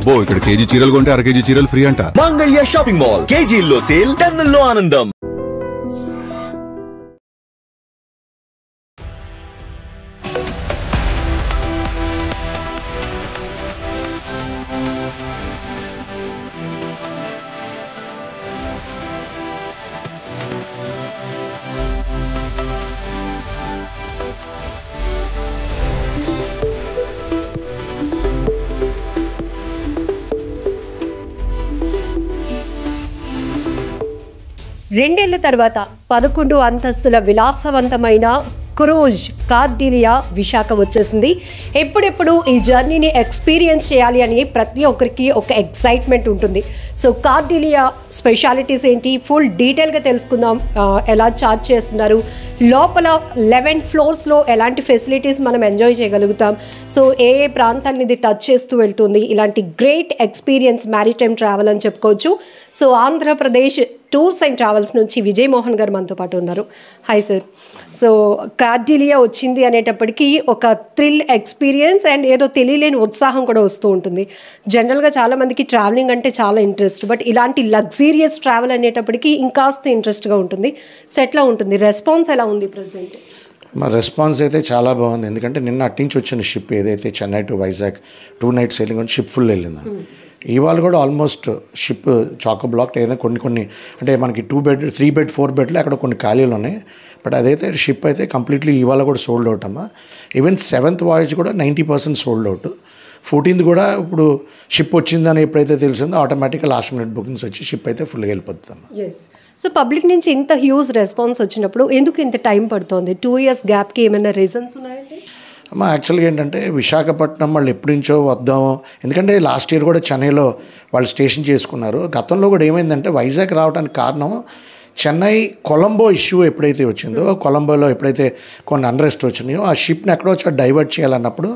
అబ్బో ఇక్కడ కేజీ చీరలు కొంటే అర కేజీ చీరలు ఫ్రీ అంట. మంగళ్య షాపింగ్ మాల్, కేజీల్లో సేల్, టన్నుల్లో ఆనందం. రెండేళ్ల తర్వాత 11 అంతస్తుల విలాసవంతమైన క్రూజ్ కార్డిలియా విశాఖ వచ్చేసింది. ఎప్పుడెప్పుడు ఈ జర్నీని ఎక్స్పీరియన్స్ చేయాలి అని ప్రతి ఒక్కరికి ఒక ఎక్సైట్మెంట్ ఉంటుంది. సో కార్డిలియా స్పెషాలిటీస్ ఏంటి, ఫుల్ డీటెయిల్గా తెలుసుకుందాం. ఎలా చార్జ్ చేస్తున్నారు, లోపల 11 ఫ్లోర్స్లో ఎలాంటి ఫెసిలిటీస్ మనం ఎంజాయ్ చేయగలుగుతాం, సో ఏ ప్రాంతాన్ని ఇది టచ్ చేస్తూ వెళ్తుంది, ఇలాంటి గ్రేట్ ఎక్స్పీరియన్స్ మ్యారిటైమ్ ట్రావెల్ అని చెప్పుకోవచ్చు. So Andhra Pradesh tours and travels నుంచి విజయ్ మోహన్ గారు మనతో పాటు ఉన్నారు. Hi sir. సో కార్డిలియా వచ్చింది అనేటప్పటికీ ఒక థ్రిల్ ఎక్స్పీరియన్స్ అండ్ ఏదో తెలియలేని ఉత్సాహం కూడా వస్తూ ఉంటుంది. జనరల్గా చాలామందికి ట్రావెలింగ్ అంటే చాలా ఇంట్రెస్ట్, బట్ ఇలాంటి లగ్జీరియస్ ట్రావెల్ అనేటప్పటికీ ఇంకాస్త ఇంట్రెస్ట్గా ఉంటుంది. సో ఎట్లా ఉంటుంది, రెస్పాన్స్ ఎలా ఉంది ప్రజెంట్? మా రెస్పాన్స్ అయితే చాలా బాగుంది. ఎందుకంటే నిన్న అట్టించి వచ్చిన షిప్ ఏదైతే Chennai to Vizag 2 nights sailing అని షిప్ ఫుల్ వెళ్ళింది. ఇవాళ కూడా ఆల్మోస్ట్ షిప్ చాకో బ్లాక్ ఏదైనా కొన్ని అంటే మనకి 2 bed 3 bed 4 bedలు అక్కడ కొన్ని ఖాళీలు ఉన్నాయి. బట్ అదైతే షిప్ అయితే కంప్లీట్లీ ఇవాళ కూడా సోల్డ్ అవుట్ అమ్మా. ఈవెన్ 7th voyage కూడా 90% సోల్డ్ అవుట్. 14th కూడా ఇప్పుడు షిప్ వచ్చిందని ఎప్పుడైతే తెలిసిందో ఆటోమేటిక్గా లాస్ట్ మినిట్ బుకింగ్స్ వచ్చి షిప్ అయితే ఫుల్గా వెళ్ళిపోతుందమ్మా. సో పబ్లిక్ నుంచి ఇంత హ్యూజ్ రెస్పాన్స్ వచ్చినప్పుడు ఎందుకు ఇంత టైం పడుతుంది? 2 years గ్యాప్కి ఏమైనా రీజన్స్ ఉన్నాయండి? అమ్మా యాక్చువల్గా ఏంటంటే విశాఖపట్నం వాళ్ళు ఎప్పటి నుంచో వద్దాము, ఎందుకంటే లాస్ట్ ఇయర్ కూడా చెన్నైలో వాళ్ళు స్టేషన్ చేసుకున్నారు. గతంలో కూడా ఏమైందంటే వైజాగ్ రావడానికి కారణం చెన్నై కొలంబో ఇష్యూ ఎప్పుడైతే వచ్చిందో, కొలంబోలో ఎప్పుడైతే కొన్ని అన్రెస్ట్ వచ్చినాయో ఆ షిప్ని ఎక్కడో వచ్చి డైవర్ట్ చేయాలన్నప్పుడు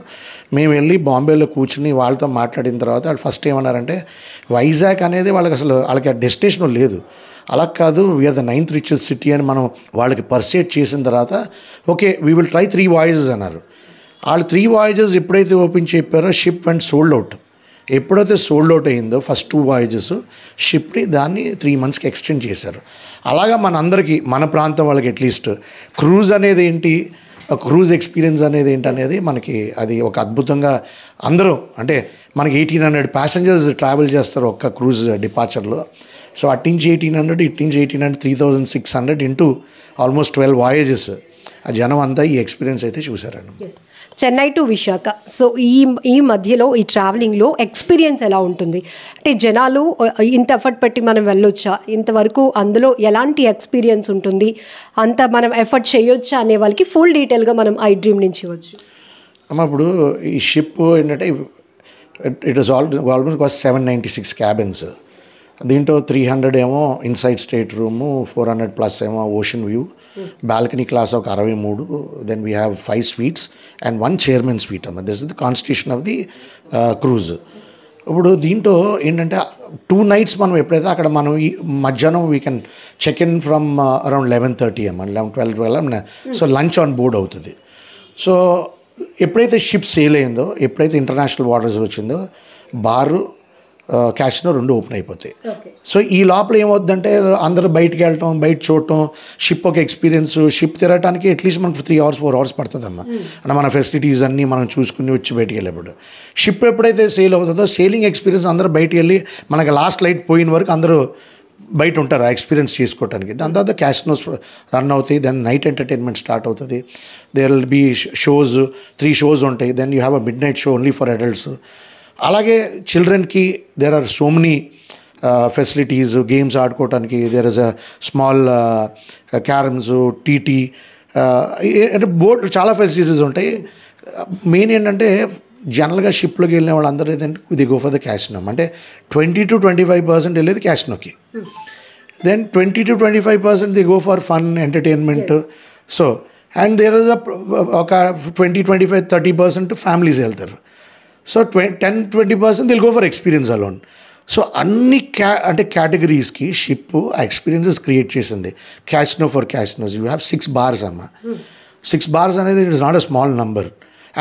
మేము వెళ్ళి బాంబేలో కూర్చుని వాళ్ళతో మాట్లాడిన తర్వాత వాళ్ళు ఫస్ట్ ఏమన్నారంటే వైజాగ్ అనేది వాళ్ళకి డెస్టినేషన్ లేదు, అలా కాదు, we are the 9th richest city అని మనం వాళ్ళకి పర్సేట్ చేసిన తర్వాత okay we will try 3 voyages అన్నారు. వాళ్ళు 3 voyages ఎప్పుడైతే ఓపెన్ చెప్పారో షిప్ అండ్ సోల్డ్ అవుట్. ఎప్పుడైతే సోల్డ్ అవుట్ అయిందో ఫస్ట్ 2 voyages షిప్ని దాన్ని 3 monthsకి ఎక్స్టెండ్ చేశారు. అలాగా మనందరికీ మన ప్రాంతం వాళ్ళకి అట్లీస్ట్ క్రూజ్ అనేది ఏంటి, క్రూజ్ ఎక్స్పీరియన్స్ అనేది ఏంటి అనేది మనకి అది ఒక అద్భుతంగా అందరూ అంటే మనకి 1800 passengers ట్రావెల్ చేస్తారు ఒక్క క్రూజ్ డిపార్చర్లో. సో అట్టించి 1800 ఇట్టించి 1800 3600 ఇంటూ ఆల్మోస్ట్ 12 voyages ఆ జనం అంతా ఈ ఎక్స్పీరియన్స్ అయితే చూసారండి. చెన్నై టు విశాఖ, సో ఈ మధ్యలో ఈ ట్రావెలింగ్లో ఎక్స్పీరియన్స్ ఎలా ఉంటుంది? అంటే జనాలు ఇంత ఎఫర్ట్ పెట్టి మనం వెళ్ళొచ్చా, ఇంతవరకు అందులో ఎలాంటి ఎక్స్పీరియన్స్ ఉంటుంది, అంత మనం ఎఫర్ట్ చేయొచ్చా అనే వాళ్ళకి ఫుల్ డీటెయిల్గా మనం ఐ డ్రీమ్ నుంచి ఇవ్వచ్చు. అమ్మ ఇప్పుడు ఈ షిప్ ఏంటంటే ఇట్ వాస్ ఆల్మోస్ట్ 796 cabins. దీంట్లో 300 ఏమో ఇన్సైడ్ స్టేట్ రూము, 400+ ఏమో ఓషన్ వ్యూ, బాల్కనీ క్లాస్ ఒక 63, then we have 5 suites and 1 chairman suite అమ్మ. This is the constitution of the cruise. ఇప్పుడు దీంట్లో ఏంటంటే 2 nights మనం ఎప్పుడైతే అక్కడ మనం ఈ మధ్యాహ్నం we can check in from around 11:30 అమ్మ, 11-12 సో లంచ్ ఆన్ బోర్డ్ అవుతుంది. సో ఎప్పుడైతే షిప్ సేల్ అయిందో, ఎప్పుడైతే ఇంటర్నేషనల్ వాటర్స్ వచ్చిందో బారు క్యాసినో 2 ఓపెన్ అయిపోతాయి. సో ఈ లోపల ఏమవుతుందంటే అందరూ బయటికి వెళ్ళటం, బయట చూడటం, షిప్ ఒక ఎక్స్పీరియన్స్. షిప్ తిరగటానికి అట్లీస్ట్ మనకు 3 hours 4 hours పడుతుందమ్మా. అంటే మన ఫెసిలిటీస్ అన్నీ మనం చూసుకుని వచ్చి బయటికి వెళ్ళేప్పుడు షిప్ ఎప్పుడైతే సేల్ అవుతుందో సేలింగ్ ఎక్స్పీరియన్స్ అందరూ బయటికి వెళ్ళి మనకి లాస్ట్ లైట్ పోయిన వరకు అందరూ బయట ఉంటారు ఆ ఎక్స్పీరియన్స్ చేసుకోవడానికి. దాని తర్వాత క్యాసినోస్ రన్ అవుతాయి, దెన్ నైట్ ఎంటర్టైన్మెంట్ స్టార్ట్ అవుతుంది. There will be shows, 3 shows ఉంటాయి. Then you have a midnight show only for adults. అలాగే చిల్డ్రన్కి there are so many facilities, games ఆడుకోవడానికి. There is a small carroms, TT అంటే board చాలా facilities ఉంటాయి. Main ఏంటంటే జనరల్గా షిప్లోకి వెళ్ళిన వాళ్ళందరూ ఏదంటే ఇది గో ఫర్ ద క్యాసినో, అంటే 20 to 25% వెళ్ళేది క్యాసినోకి. Then 20 to 25% the go for fun entertainment. So and there is ఒక 20-25-30% ఫ్యామిలీస్ వెళ్తారు. So 10-20% they'll go for experience alone. So అన్ని అంటే కేటగిరీస్కి షిప్ ఎక్స్పీరియన్సెస్ క్రియేట్ చేసింది. Casino for casinos you have 6 bars అమ్మ. 6 bars అనేది it is not a small number.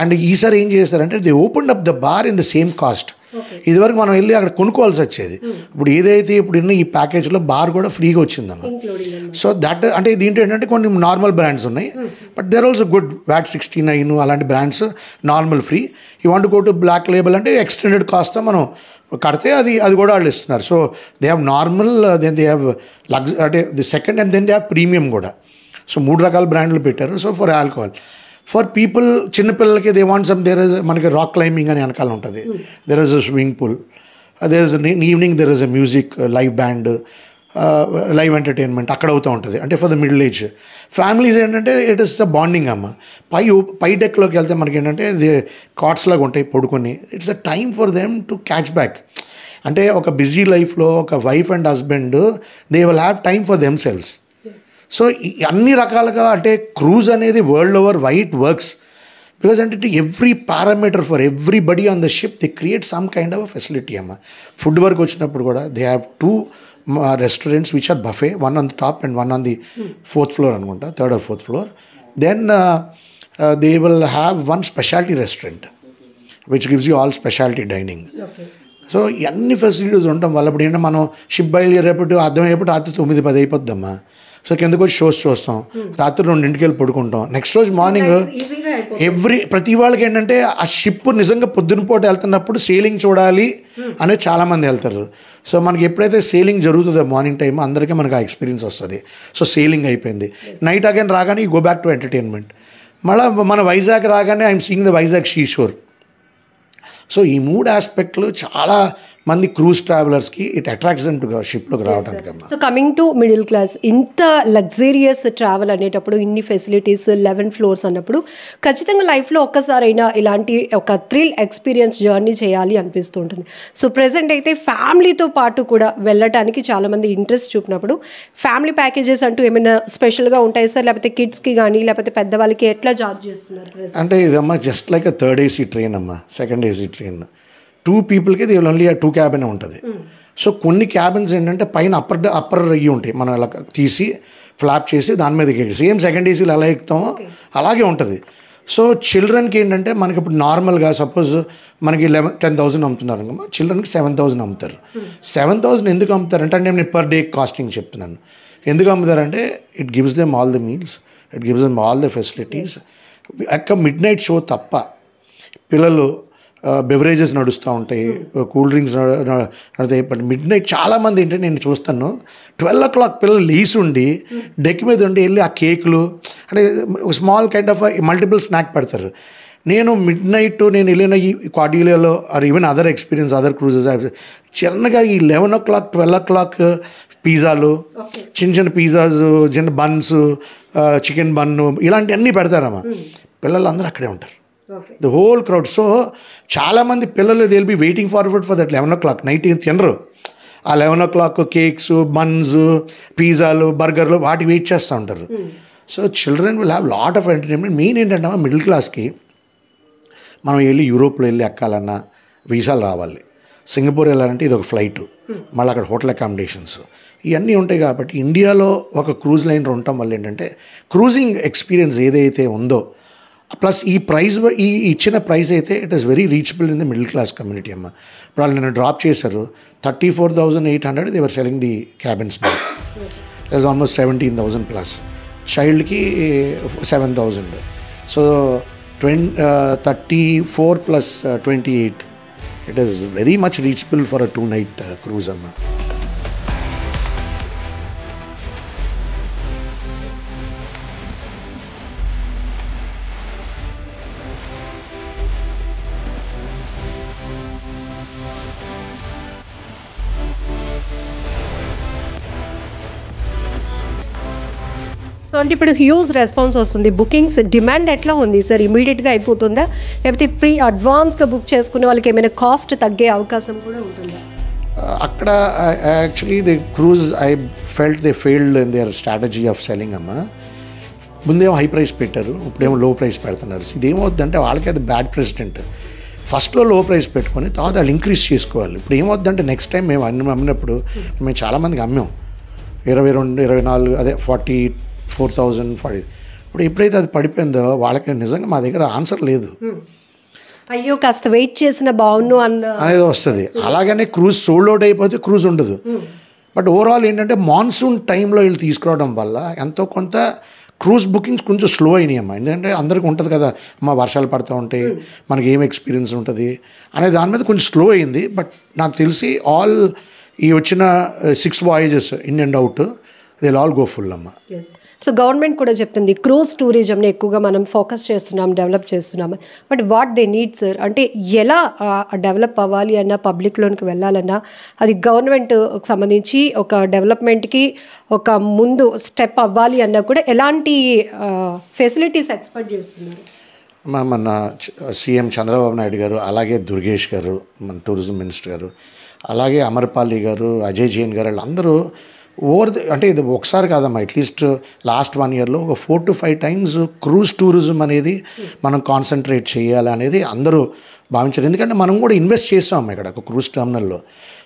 And ఈసారి ఏం చేస్తారంటే they open up the bar in the same cost. ఇదివరకు మనం వెళ్ళి అక్కడ కొనుక్కోవాల్సి వచ్చేది. ఇప్పుడు ఏదైతే ఇప్పుడు ఉన్న ఈ ప్యాకేజ్లో బార్ కూడా ఫ్రీగా వచ్చిందన్న. సో దట్ అంటే దీంట్లో ఏంటంటే కొన్ని నార్మల్ బ్రాండ్స్ ఉన్నాయి, but there also good VAT 69 అలాంటి brands normal free. You want go to black label అంటే ఎక్స్టెండెడ్ కాస్ట్తో మనం కడితే అది కూడా వాళ్ళు ఇస్తున్నారు. So they have normal, then they have అంటే the second, and then they have premium కూడా. సో 3 రకాల బ్రాండ్లు పెట్టారు. So for alcohol, for people చిన్నపిల్లలకి they want some, there is మనకి రాక్ క్లైంబింగ్ అని వెనకాల ఉంటుంది, there is a swimming pool, there is evening there is a music live band, live entertainment అక్కడ అవుతూ ఉంటుంది. అంటే for the middle age families ఏంటంటే ఇట్ ఇస్ ద బాండింగ్ అమ్మ. పై డెక్లోకి వెళ్తే మనకి ఏంటంటే దే కాట్స్ లాగా ఉంటాయి పడుకొని. It's a time for them to catch back. అంటే ఒక బిజీ లైఫ్లో ఒక wife and husband they will have time for themselves. So అన్ని రకాలుగా అంటే క్రూజ్ అనేది world over white works, because అంటే every parameter for everybody on the ship they create some kind of facility అమ్మ. Food వరకు వచ్చినప్పుడు కూడా they have 2 restaurants which are buffet, one on the top and one on the 4th floor అనుకుంటా, 3rd or 4th floor. Then they will have one specialty restaurant which gives you all specialty dining. So అన్ని facilities ఉండటం వల్ల ఇప్పుడు ఏంటంటే మనం ship బయలుదేరేపటి అర్థమయ్యేప్పుడు రాత్రి 9-10 అయిపోద్దమ్మా. So కిందకు వచ్చి షోస్ చూస్తాం, రాత్రి 2ంటికి వెళ్ళి పడుకుంటాం, నెక్స్ట్ రోజు మార్నింగ్ ప్రతి వాళ్ళకి ఏంటంటే ఆ షిప్ నిజంగా పొద్దున పూట వెళ్తున్నప్పుడు సేలింగ్ చూడాలి అనేది చాలామంది వెళ్తారు. సో మనకి ఎప్పుడైతే సేలింగ్ జరుగుతుందో మార్నింగ్ టైం అందరికీ మనకు ఆ ఎక్స్పీరియన్స్ వస్తుంది. సో సేలింగ్ అయిపోయింది, నైట్ అగైన్ రాగానే గో బ్యాక్ టు ఎంటర్టైన్మెంట్. మళ్ళీ మన వైజాగ్ రాగానే I'm seeing the Vizag sea shore. So ఈ 3 ఆస్పెక్ట్లు చాలా మంది క్రూజ్ ట్రావెలర్స్కి ఇట్ అట్రాక్ట్స్ దెమ్ టు షిప్లోకి రావడానికి. So coming to middle class, ఇంత లగ్జరియస్ ట్రావెల్ అనేటప్పుడు ఇన్ని ఫెసిలిటీస్ 11 floors అన్నప్పుడు ఖచ్చితంగా లైఫ్లో ఒక్కసారైనా ఇలాంటి ఒక థ్రిల్ ఎక్స్పీరియన్స్ జర్నీ చేయాలి అనిపిస్తూ ఉంటుంది. సో ప్రెసెంట్ అయితే ఫ్యామిలీతో పాటు కూడా వెళ్ళటానికి చాలామంది ఇంట్రెస్ట్ చూపినప్పుడు ఫ్యామిలీ ప్యాకేజెస్ అంటూ ఏమైనా స్పెషల్గా ఉంటాయి సార్, లేకపోతే కిడ్స్కి కానీ లేకపోతే పెద్దవాళ్ళకి ఎట్లా చార్జ్ చేస్తున్నారు? అంటే ఇదమ్మా just like 3rd AC train అమ్మా, 2nd AC ట్రైన్. 2 peopleకి దే ఓన్లీ 2 క్యాబిన్ ఉంటుంది. సో కొన్ని క్యాబిన్స్ ఏంటంటే పైన అప్పర్ అయ్యి ఉంటాయి, మనం ఇలా తీసి ఫ్లాప్ చేసి దాని మీద ఎక్కి సేమ్ 2nd ACలో ఎలా ఎక్కుతామో అలాగే ఉంటుంది. సో చిల్డ్రన్కి ఏంటంటే మనకి ఇప్పుడు నార్మల్గా సపోజ్ మనకి 10,000 అమ్ముతున్నారు అనుకో, చిల్డ్రన్కి 7,000 అమ్ముతారు. 7,000 ఎందుకు అమ్ముతారంటే అంటే నేను పర్ డే కాస్టింగ్ చెప్తున్నాను. ఎందుకు అమ్ముతారంటే it gives them all the meals, it gives them all the facilities. అక్క మిడ్ నైట్ షో తప్ప పిల్లలు బెవరేజెస్ నడుస్తూ ఉంటాయి, కూల్ డ్రింక్స్ నడుతాయి. బట్ మిడ్ నైట్ చాలామంది ఏంటంటే నేను చూస్తాను 12 o'clock పిల్లలు లేచి ఉండి డెక్ మీద ఉండి వెళ్ళి ఆ కేకులు అంటే ఒక small kind of multiple snack పెడతారు. నేను మిడ్ నైట్ నేను వెళ్ళిన ఈ కార్డియోలో or even other experience other cruises చిన్నగా ఈ 11 o'clock 12 o'clock పిజ్జాలు, చిన్న పిజ్జాస్, చిన్న బన్స్, చికెన్ బన్ను ఇలాంటివన్నీ పెడతారమ్మా. పిల్లలు అందరూ అక్కడే ఉంటారు, ద హోల్ క్రౌడ్. సో చాలామంది పిల్లలు they will be waiting forward for that 11 o'clock night తినరు. ఆ 11 o'clock కేక్స్, బన్స్, పిజ్జాలు, బర్గర్లు వాటి వెయిట్ చేస్తూ ఉంటారు. So children will have lot of entertainment. Main ఏంటంటే మిడిల్ క్లాస్కి మనం వెళ్ళి యూరోప్లో వెళ్ళి ఎక్కాలన్నా వీసాలు రావాలి, సింగపూర్ వెళ్ళాలంటే ఇది ఒక ఫ్లైట్, మళ్ళీ అక్కడ హోటల్ అకామిడేషన్స్ ఇవన్నీ ఉంటాయి. కాబట్టి ఇండియాలో ఒక క్రూజ్ లైనర్ ఉండటం వల్ల ఏంటంటే క్రూజింగ్ ఎక్స్పీరియన్స్ ఏదైతే ఉందో ప్లస్ ఈ ప్రైస్ ఈ ఇచ్చిన ప్రైస్ అయితే it is very reachable in the middle class community అమ్మ. ఇప్పుడు వాళ్ళు నేను డ్రాప్ చేశారు 34,800 they were selling the cabins. It is almost 17,000 plus, చైల్డ్కి 7,000. So 34 plus 28, it is very much reachable for a 2-night cruise అమ్మ. So అంటే ఇప్పుడు huge response వస్తుంది, బుకింగ్స్ డిమాండ్ ఎట్లా ఉంది సార్? ఇమీడియట్గా అయిపోతుందా, లేకపోతే ప్రీ అడ్వాన్స్గా బుక్ చేసుకునే వాళ్ళకి ఏమైనా కాస్ట్ తగ్గే అవకాశం కూడా ఉంటుందా? అక్కడ actually the cruise I felt they failed in there strategy of selling అమ్మ. ముందేమో హై ప్రైస్ పెట్టారు, ఇప్పుడేమో లో ప్రైస్ పెడుతున్నారు. ఇదేమవుతుందంటే వాళ్ళకి అది బ్యాడ్ ప్రెసిడెంట్. ఫస్ట్లో లో ప్రైస్ పెట్టుకొని తర్వాత వాళ్ళు ఇంక్రీజ్ చేసుకోవాలి. ఇప్పుడు ఏమవుతుందంటే నెక్స్ట్ టైం మేము అమ్మినప్పుడు మేము చాలామందికి అమ్మాం 22, 24, అదే 44,000, 40. ఇప్పుడు ఎప్పుడైతే అది పడిపోయిందో వాళ్ళకి నిజంగా మా దగ్గర ఆన్సర్ లేదు అయ్యో కాస్త వెయిట్ చేసిన బాగుండు అనేది వస్తుంది. అలాగనే క్రూజ్ సోల్డ్ అవుట్ అయిపోతే క్రూజ్ ఉండదు. బట్ ఓవరాల్ ఏంటంటే మాన్సూన్ టైంలో వీళ్ళు తీసుకురావడం వల్ల ఎంతో కొంత క్రూజ్ బుకింగ్స్ కొంచెం స్లో అయినాయి అమ్మా. ఎందుకంటే అందరికీ ఉంటుంది కదా, మా వర్షాలు పడుతూ ఉంటాయి, మనకి ఏం ఎక్స్పీరియన్స్ ఉంటుంది అనే దాని మీద కొంచెం స్లో అయింది. బట్ నాకు తెలిసి ఆల్ ఈ వచ్చిన 6 voyages in and out they all go full అమ్మ. సో గవర్నమెంట్ కూడా చెప్తుంది క్రూజ్ టూరిజంని ఎక్కువగా మనం ఫోకస్ చేస్తున్నాం, డెవలప్ చేస్తున్నాం. But what they need sir అంటే ఎలా డెవలప్ అవ్వాలి అన్న, పబ్లిక్లోనికి వెళ్ళాలన్నా అది గవర్నమెంట్ సంబంధించి ఒక డెవలప్మెంట్కి ఒక ముందు స్టెప్ అవ్వాలి అన్నా కూడా ఎలాంటి ఫెసిలిటీస్ ఎక్స్పెక్ట్ చేస్తున్నారు? మన సీఎం చంద్రబాబు నాయుడు గారు, అలాగే దుర్గేష్ గారు మన టూరిజం మినిస్టర్ గారు, అలాగే అమర్పాలి గారు, అజయ్ జైన్ గారు, వాళ్ళందరూ అంటే ఇది ఒకసారి కాదమ్మా, అట్లీస్ట్ లాస్ట్ 1 yearలో ఒక 4 to 5 times క్రూజ్ టూరిజం అనేది మనం కాన్సన్ట్రేట్ చేయాలి అనేది అందరూ భావించారు. ఎందుకంటే మనం కూడా ఇన్వెస్ట్ చేసాం ఇక్కడ ఒక క్రూజ్ టర్మినల్లో.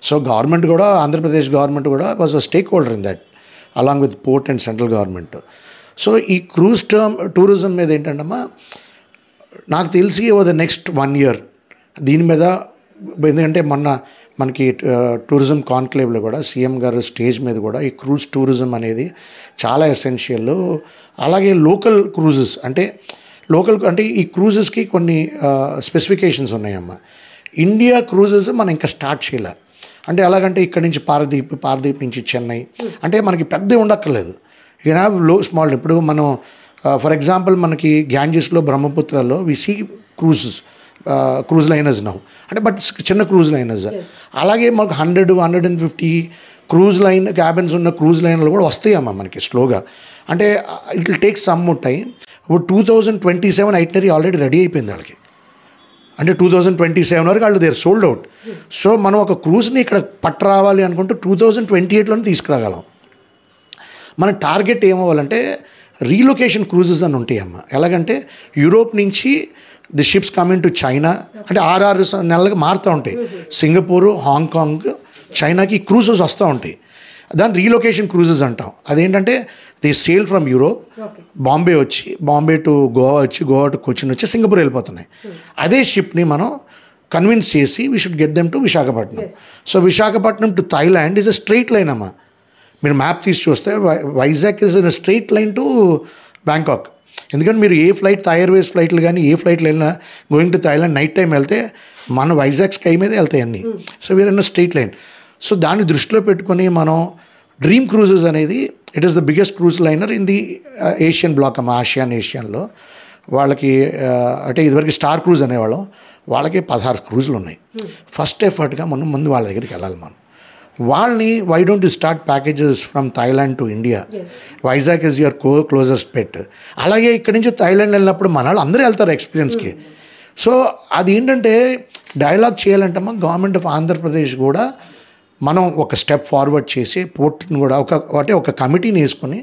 సో గవర్నమెంట్ కూడా, ఆంధ్రప్రదేశ్ గవర్నమెంట్ కూడా was a stake holder in that along with port and central government. So ఈ క్రూజ్ టూరిజం మీద ఏంటంటమ్మా, నాకు తెలిసి ఓవర్ ద నెక్స్ట్ 1 year దీని మీద, ఎందుకంటే మనకి టూరిజం కాన్క్లేవ్లో కూడా సీఎం గారు స్టేజ్ మీద కూడా ఈ క్రూజ్ టూరిజం అనేది చాలా ఎసెన్షియల్. అలాగే లోకల్ క్రూజెస్ అంటే ఈ క్రూజెస్కి కొన్ని స్పెసిఫికేషన్స్ ఉన్నాయమ్మా. ఇండియా క్రూజెస్ మనం ఇంకా స్టార్ట్ చేయలే. అంటే ఎలాగంటే ఇక్కడ నుంచి పారదీప్ నుంచి చెన్నై అంటే మనకి పెద్ద ఉండక్కర్లేదు. You have small. ఇప్పుడు మనం ఫర్ ఎగ్జాంపుల్ మనకి గ్యాంజెస్లో, బ్రహ్మపుత్రలో we see cruise liners now, అంటే బట్ చిన్న క్రూజ్ లైనర్స్. అలాగే మనకు 100-150 క్రూజ్ లైన్ క్యాబిన్స్ ఉన్న క్రూజ్ లైనర్లు కూడా వస్తాయమ్మా మనకి స్లోగా. అంటే it will take some time. ఇప్పుడు 2027 ఐటనరీ ఆల్రెడీ రెడీ అయిపోయింది వాళ్ళకి. అంటే 2027 వరకు వాళ్ళు దేర్ సోల్డ్ అవుట్. సో మనం ఒక క్రూజ్ని ఇక్కడ రావాలి అనుకుంటే 2028లోనే తీసుకురాగలం. మన టార్గెట్ ఏమవ్వాలంటే రీలొకేషన్ క్రూజెస్ అని ఉంటాయమ్మా. ఎలాగంటే యూరోప్ నుంచి the ships coming to China, అంటే 6 నెలలకు మారుతూ ఉంటాయి. సింగపూరు, హాంకాంగ్, చైనాకి క్రూజెస్ వస్తూ ఉంటాయి. దాన్ని రీలొకేషన్ క్రూజెస్ అంటాం. అదేంటంటే the sale from Europe, Bombay to Goa వచ్చి, గోవా టు కొచ్చిన్ వచ్చి సింగపూర్ వెళ్ళిపోతున్నాయి. అదే షిప్ని మనం కన్విన్స్ చేసి we should get them to Visakhapatnam. So Visakhapatnam to Thailand is a straight line అమ్మా. మీరు మ్యాప్ తీసి చూస్తే Vizag is a straight line to Bangkok. ఎందుకంటే మీరు ఏ ఫ్లైట్, థాయ్ ఎయిర్వేస్ ఫ్లైట్లు కానీ ఏ ఫ్లైట్లు వెళ్ళినా going to Thailand night time వెళ్తే మన వైజాగ్ స్కై మీదే వెళ్తాయి అన్నీ. So we're in a straight line. So దాన్ని దృష్టిలో పెట్టుకొని మనం డ్రీమ్ క్రూజెస్ అనేది it is the biggest cruise liner in the Asian block అమ్మా. ఏషియన్లో వాళ్ళకి అంటే ఇదివరకు స్టార్ క్రూజ్ అనేవాళ్ళం, వాళ్ళకి 16 క్రూజులు ఉన్నాయి. ఫస్ట్ ఎఫర్ట్గా మనం ముందు వాళ్ళ దగ్గరికి వెళ్ళాలి. మనం వాళ్ళని why don't you start packages from Thailand to India, Vizag is your closest pet. అలాగే ఇక్కడి నుంచి థాయిలాండ్ వెళ్ళినప్పుడు మన వాళ్ళు అందరూ వెళ్తారు ఎక్స్పీరియన్స్కి. సో అది ఏంటంటే డైలాగ్ చేయాలంటమ్మా గవర్నమెంట్ ఆఫ్ ఆంధ్రప్రదేశ్ కూడా మనం ఒక స్టెప్ ఫార్వర్డ్ చేసి పోర్ట్ని కూడా ఒక కమిటీని వేసుకొని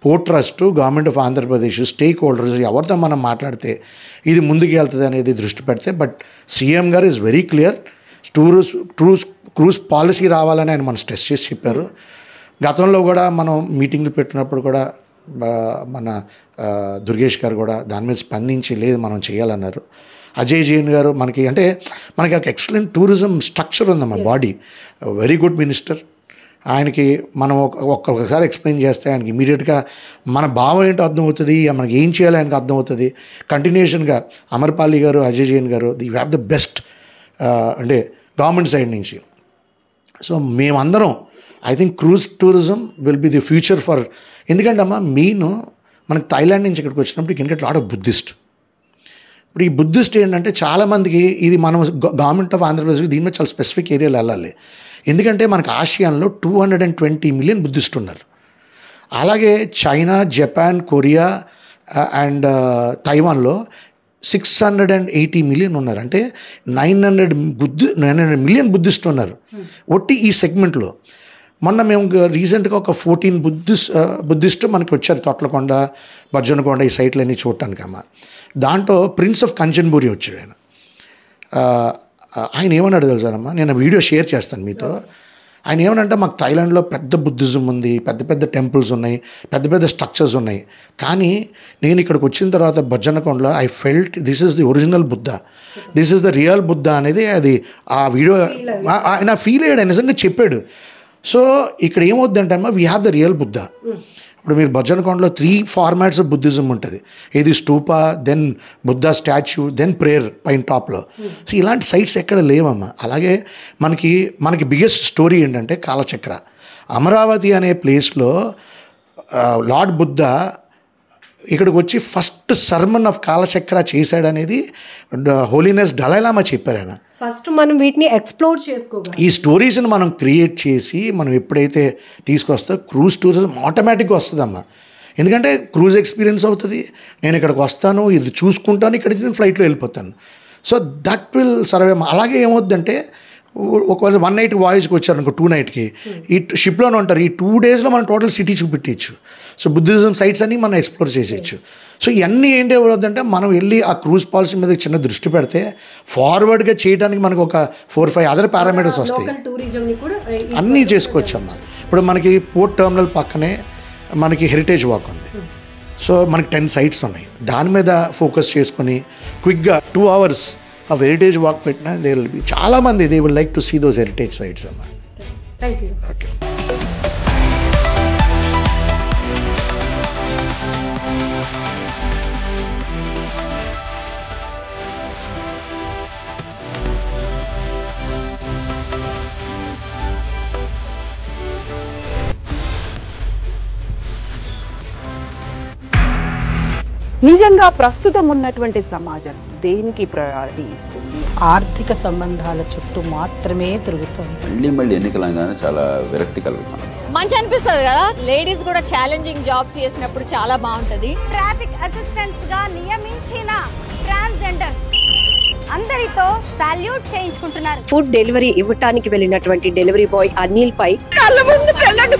port trust, government of Andhra Pradesh, stake holders ఎవరితో మనం మాట్లాడితే ఇది ముందుకు వెళ్తుంది అనేది దృష్టి పెడితే. బట్ సీఎం గారు is very clear, cruise policy రావాలని ఆయన మనం స్ట్రెస్ చేసి చెప్పారు. గతంలో కూడా మనం మీటింగ్లు పెట్టినప్పుడు కూడా మన దుర్గేష్ గారు కూడా దాని మీద స్పందించి లేదు మనం చేయాలన్నారు. అజయ్ జైన్ గారు మనకి ఒక ఎక్సలెంట్ టూరిజం స్ట్రక్చర్ ఉందమ్మా, బాడీ, వెరీ గుడ్ మినిస్టర్. ఆయనకి మనం ఒక్కసారి ఎక్స్ప్లెయిన్ చేస్తే ఆయనకి ఇమీడియట్గా మన భావం ఏంటో అర్థమవుతుంది, మనకి ఏం చేయాలో ఆయనకు అర్థమవుతుంది. కంటిన్యూషన్గా అమర్పాలి గారు, అజయ్ జైన్ గారు, యూ హ్యావ్ ద బెస్ట్ అంటే గవర్నమెంట్ సైడ్ నుంచి. సో మేమందరం I think cruise tourism will be the future for. ఎందుకంటే అమ్మా మనకి థాయిలాండ్ నుంచి ఇక్కడికి వచ్చినప్పుడు you can get lot of Buddhist. ఇప్పుడు ఈ బుద్ధిస్ట్ ఏంటంటే చాలామందికి ఇది మనం గవర్నమెంట్ ఆఫ్ ఆంధ్రప్రదేశ్కి దీని మీద చాలా స్పెసిఫిక్ ఏరియాలో వెళ్ళాలి. ఎందుకంటే మనకు ఆసియాన్లో 220 million బుద్ధిస్ట్ ఉన్నారు. అలాగే చైనా, జపాన్, కొరియా అండ్ తైవాన్లో 680 million ఉన్నారు. అంటే 900 million బుద్ధిస్ట్ ఉన్నారు ఒట్టి ఈ సెగ్మెంట్లో. మొన్న మేము రీసెంట్గా ఒక 14 బుద్ధిస్ట్ మనకి వచ్చారు తొట్లకొండ, బజ్జనకొండ ఈ సైట్లన్నీ చూడటానికి అమ్మ. దాంట్లో ప్రిన్స్ ఆఫ్ కంచన్బురి వచ్చాడు ఆయన ఏమన్నాడు తెలుసానమ్మా, నేను వీడియో షేర్ చేస్తాను మీతో. ఆయన ఏమనంటే మాకు థాయిలాండ్లో పెద్ద బుద్ధిజం ఉంది, పెద్ద పెద్ద టెంపుల్స్ ఉన్నాయి, పెద్ద పెద్ద స్ట్రక్చర్స్ ఉన్నాయి, కానీ నేను ఇక్కడికి వచ్చిన తర్వాత బొజ్జన్నకొండలో I felt this is the original Buddha, this is the real Buddha అనేది అది ఆ వీడియో ఆయన ఫీల్ అయ్యాడు, నిజంగా చెప్పాడు. సో ఇక్కడ ఏమవుద్దంటే అమ్మా we have the real Buddha. ఇప్పుడు మీరు బొజ్జన్నకొండలో 3 ఫార్మాట్స్ ఆఫ్ బుద్ధిజం ఉంటుంది, ఏది stupa, then Buddha statue, then prayer పైన టాప్లో. సో ఇలాంటి సైట్స్ ఎక్కడ లేవమ్మా. అలాగే మనకి బిగ్గెస్ట్ స్టోరీ ఏంటంటే కాలచక్ర. అమరావతి అనే ప్లేస్లో లార్డ్ బుద్ధ ఇక్కడికి వచ్చి ఫస్ట్ సర్మన్ ఆఫ్ కాలచక్ర చేశాడనేది హోలీనెస్ డలైలామా చెప్పారు ఆయన. ఫస్ట్ మనం వీటిని ఎక్స్ప్లోర్ చేసుకోవాలి. ఈ స్టోరీస్ని మనం క్రియేట్ చేసి మనం ఎప్పుడైతే తీసుకొస్తో క్రూజ్ టూరిజం ఆటోమేటిక్గా వస్తుందమ్మా. ఎందుకంటే క్రూజ్ ఎక్స్పీరియన్స్ అవుతుంది, నేను ఇక్కడికి వస్తాను, ఇది చూసుకుంటాను, ఇక్కడికి నేను ఫ్లైట్లో వెళ్ళిపోతాను. So that will survey. అలాగే ఏమవుద్దంటే ఒకవేళ 1 నైట్ వాయిస్కి వచ్చారు అనుకో, 2 నైట్కి ఈ షిప్లోనే ఉంటారు, ఈ 2 డేస్లో మనం టోటల్ సిటీ చూపెట్టచ్చు. సో బుద్ధిజం సైట్స్ అన్నీ మనం ఎక్స్ప్లోర్ చేసేయచ్చు. సో ఇవన్నీ ఏంటి అవుతుందంటే మనం వెళ్ళి ఆ క్రూజ్ పాలసీ మీద చిన్న దృష్టి పెడితే ఫార్వర్డ్గా చేయడానికి మనకు ఒక 4-5 అదర్ పారామీటర్స్ వస్తాయి, అన్నీ చేసుకోవచ్చు అమ్మ. ఇప్పుడు మనకి పోర్ట్ టెర్మినల్ పక్కనే మనకి హెరిటేజ్ వాక్ ఉంది. సో మనకి 10 సైట్స్ ఉన్నాయి, దాని మీద ఫోకస్ చేసుకొని క్విక్గా 2 hours ఆఫ్ హెరిటేజ్ వాక్ పెట్టినా దే విల్ బి చాలామంది they will like to see those heritage sites అమ్మ. Thank you. ఓకే. నిజంగా ప్రస్తుతం ఉన్నటువంటి సమాజం దేనికి ప్రయారిటీ ఇస్తుంది? ఆర్థిక సంబంధాల చుట్టూ మాత్రమే తిరుగుతుంది. మళ్ళీ ఎన్నికలంగానే చాలా విరక్తి కలుగుతాం. మంచి అనిపిస్తుంది కదా, లేడీస్ కూడా ఛాలెంజింగ్ జాబ్స్ చేసినప్పుడు చాలా బాగుంటది. ట్రాఫిక్ అసిస్టెంట్స్ గా నియమించిన ట్రాన్స్జెండర్స్ అందరితో సాల్యూట్ చేయించుకుంటున్నారు. ఫుడ్ డెలివరీ ఇవ్వటానికి వెళ్ళినటువంటి డెలివరీ బాయ్ అనిల్ పై కళ్ళ ముందు పెళ్ళండి